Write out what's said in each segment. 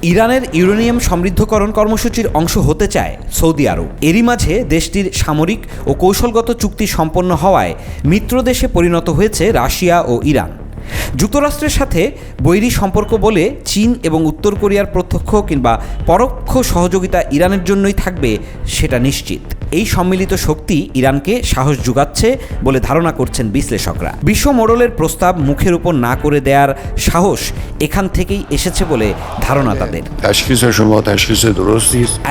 ইরানের ইউরেনিয়াম সমৃদ্ধকরণ কর্মসূচির অংশ হতে চায় সৌদি আরব। এরই মাঝে দেশটির সামরিক ও কৌশলগত চুক্তি সম্পন্ন হওয়ায় মিত্রদেশে পরিণত হয়েছে রাশিয়া ও ইরান। যুক্তরাষ্ট্রের সাথে বৈরী সম্পর্ক বলে চীন এবং উত্তর কোরিয়ার প্রত্যক্ষ কিংবা পরোক্ষ সহযোগিতা ইরানের জন্যই থাকবে সেটা নিশ্চিত। এই সম্মিলিত শক্তি ইরানকে সাহস যোগাচ্ছে বলে ধারণা করছেন বিশ্লেষকরা। বিশ্ব মোড়লের প্রস্তাব মুখের উপর না করে দেওয়ার সাহস এখান থেকেই এসেছে বলে ধারণা তাদের।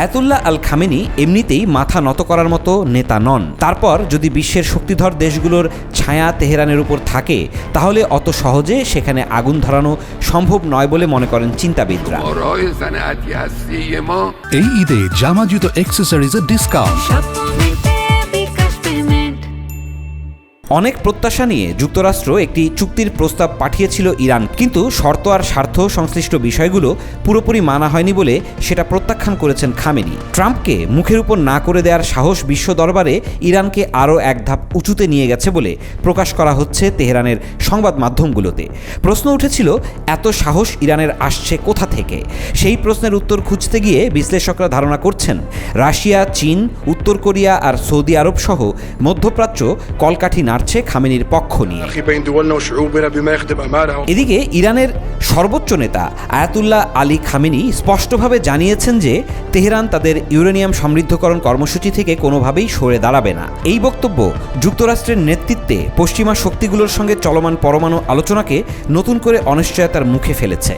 আয়াতুল্লাহ আল খামেনি এমনিতেই মাথা নত করার মতো নেতা নন। তারপর যদি বিশ্বের শক্তিধর দেশগুলোর ছায়া তেহরানের উপর থাকে তাহলে অত সহজে সেখানে আগুন ধরানো সম্ভব নয় বলে মনে করেন চিন্তাবিদরা। এই ঈদে জামা জুতো অ্যাক্সেসরিজের ডিসকাউন্ট। অনেক প্রত্যাশা নিয়ে যুক্তরাষ্ট্র একটি চুক্তির প্রস্তাব পাঠিয়েছিল ইরান, কিন্তু শর্ত আর স্বার্থ সংশ্লিষ্ট বিষয়গুলো পুরোপুরি মানা হয়নি বলে সেটা প্রত্যাখ্যান করেছেন খামেনি। ট্রাম্পকে মুখের উপর না করে দেওয়ার সাহস বিশ্ব দরবারে ইরানকে আরও এক ধাপ উঁচুতে নিয়ে গেছে বলে প্রকাশ করা হচ্ছে তেহরানের সংবাদ মাধ্যমগুলোতে। প্রশ্ন উঠেছিল, এত সাহস ইরানের আসছে কোথা থেকে? সেই প্রশ্নের উত্তর খুঁজতে গিয়ে বিশ্লেষকরা ধারণা করছেন রাশিয়া, চীন, উত্তর কোরিয়া আর সৌদি আরব সহ মধ্যপ্রাচ্য কলকাঠি নাড়ছে খামেনির পক্ষ নিয়ে। এদিকে ইরানের সর্বোচ্চ নেতা আয়াতুল্লাহ আলী খামেনি স্পষ্টভাবে জানিয়েছেন যে তেহরান তাদের ইউরেনিয়াম সমৃদ্ধকরণ কর্মসূচি থেকে কোনোভাবেই সরে দাঁড়াবে না। এই বক্তব্য যুক্তরাষ্ট্রের নেতৃত্বে পশ্চিমা শক্তিগুলোর সঙ্গে চলমান পরমাণু আলোচনাকে নতুন করে অনিশ্চয়তার মুখে ফেলেছে।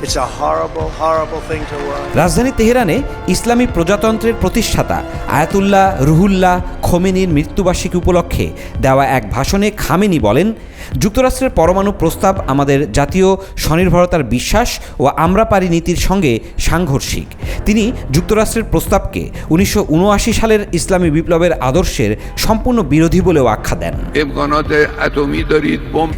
রাজধানী তেহরানে ইসলামী প্রজাতন্ত্রের প্রতিষ্ঠাতা আয়াতুল্লাহ রুহুল্লাহ খোমেনির মৃত্যুবার্ষিকী উপলক্ষে দেওয়া এক ভাষণে খামেনি বলেন, যুক্তরাষ্ট্রের পরমাণু প্রস্তাব আমাদের জাতীয় স্বনির্ভরতার বিশ্বাস ও আমরা পারি নীতির সঙ্গে সাংঘর্ষিক। তিনি যুক্তরাষ্ট্রের প্রস্তাবকে 1979 সালের ইসলামী বিপ্লবের আদর্শের সম্পূর্ণ বিরোধী বলেও আখ্যা দেন।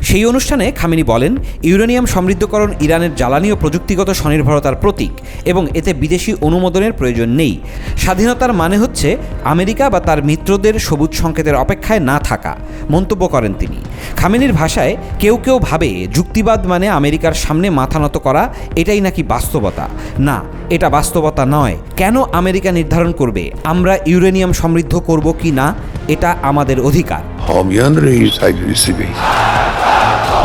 সেই অনুষ্ঠানে খামেনি বলেন, ইউরেনিয়াম সমৃদ্ধকরণ ইরানের জ্বালানি ও প্রযুক্তিগত স্বনির্ভরতার প্রতীক এবং এতে বিদেশি অনুমোদনের প্রয়োজন নেই। স্বাধীনতার মানে হচ্ছে আমেরিকা বা তার মিত্রদের সবুজ সংকেতের অপেক্ষায় না থাকা, মন্তব্য করেন তিনি। খামেনির ভাষায় কেউ কেউ ভাবে যুক্তিবাদ মানে আমেরিকার সামনে মাথা নত করা, এটাই নাকি বাস্তবতা। না, এটা বাস্তবতা নয়। কেন আমেরিকা নির্ধারণ করবে আমরা ইউরেনিয়াম সমৃদ্ধ করব কি না? এটা আমাদের অধিকার।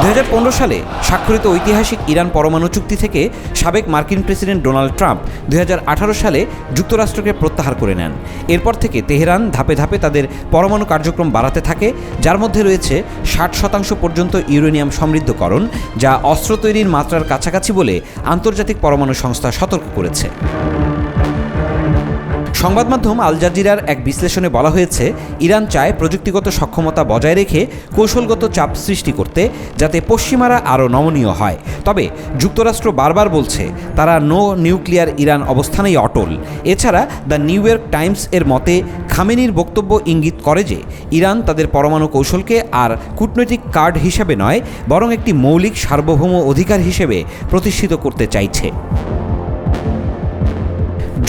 2015 সালে স্বাক্ষরিত ঐতিহাসিক ইরান পরমাণু চুক্তি থেকে সাবেক মার্কিন প্রেসিডেন্ট ডোনাল্ড ট্রাম্প 2018 সালে যুক্তরাষ্ট্রকে প্রত্যাহার করে নেন। এরপর থেকে তেহরান ধাপে ধাপে তাদের পরমাণু কার্যক্রম বাড়াতে থাকে, যার মধ্যে রয়েছে 60% পর্যন্ত ইউরেনিয়াম সমৃদ্ধকরণ, যা অস্ত্র তৈরির মাত্রার কাছাকাছি বলে আন্তর্জাতিক পরমাণু সংস্থা সতর্ক করেছে। সংবাদ মাধ্যম আল জাজিরার এক বিশ্লেষণে বলা হয়েছে, ইরান চায় প্রযুক্তিগত সক্ষমতা বজায় রেখে কৌশলগত চাপ সৃষ্টি করতে, যাতে পশ্চিমারা আরও নমনীয় হয়। তবে যুক্তরাষ্ট্র বারবার বলছে তারা নো নিউক্লিয়ার ইরান অবস্থানেই অটল। এছাড়া দ্য নিউ ইয়র্ক টাইমস এর মতে খামেনির বক্তব্য ইঙ্গিত করে যে ইরান তাদের পরমাণু কৌশলকে আর কূটনৈতিক কার্ড হিসেবে নয়, বরং একটি মৌলিক সার্বভৌম অধিকার হিসেবে প্রতিষ্ঠিত করতে চাইছে।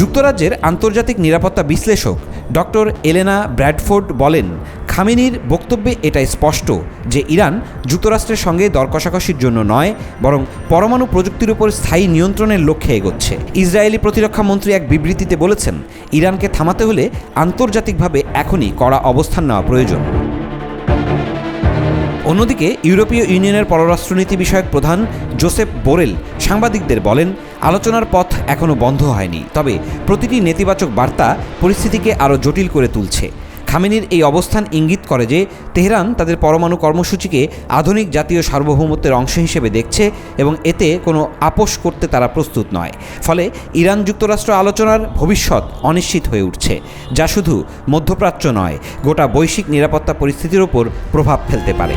যুক্তরাজ্যের আন্তর্জাতিক নিরাপত্তা বিশ্লেষক ডক্টর এলেনা ব্র্যাডফোর্ড বলেন, খামেনির বক্তব্যে এটাই স্পষ্ট যে ইরান যুক্তরাষ্ট্রের সঙ্গে দর কষাকষির জন্য নয়, বরং পরমাণু প্রযুক্তির উপর স্থায়ী নিয়ন্ত্রণের লক্ষ্যে এগোচ্ছে। ইসরায়েলি প্রতিরক্ষা মন্ত্রী এক বিবৃতিতে বলেছেন, ইরানকে থামাতে হলে আন্তর্জাতিকভাবে এখনই কড়া অবস্থান নেওয়া প্রয়োজন। অন্যদিকে ইউরোপীয় ইউনিয়নের পররাষ্ট্রনীতি বিষয়ক প্রধান জোসেফ বোরেল সাংবাদিকদের বলেন, আলোচনার পথ এখনও বন্ধ হয়নি, তবে প্রতিটি নেতিবাচক বার্তা পরিস্থিতিকে আরও জটিল করে তুলছে। খামেনির এই অবস্থান ইঙ্গিত করে যে তেহরান তাদের পরমাণু কর্মসূচিকে আধুনিক জাতীয় সার্বভৌমত্বের অংশ হিসেবে দেখছে এবং এতে কোনো আপোষ করতে তারা প্রস্তুত নয়। ফলে ইরান যুক্তরাষ্ট্র আলোচনার ভবিষ্যৎ অনিশ্চিত হয়ে উঠছে, যা শুধু মধ্যপ্রাচ্য নয়, গোটা বৈশ্বিক নিরাপত্তা পরিস্থিতির ওপর প্রভাব ফেলতে পারে।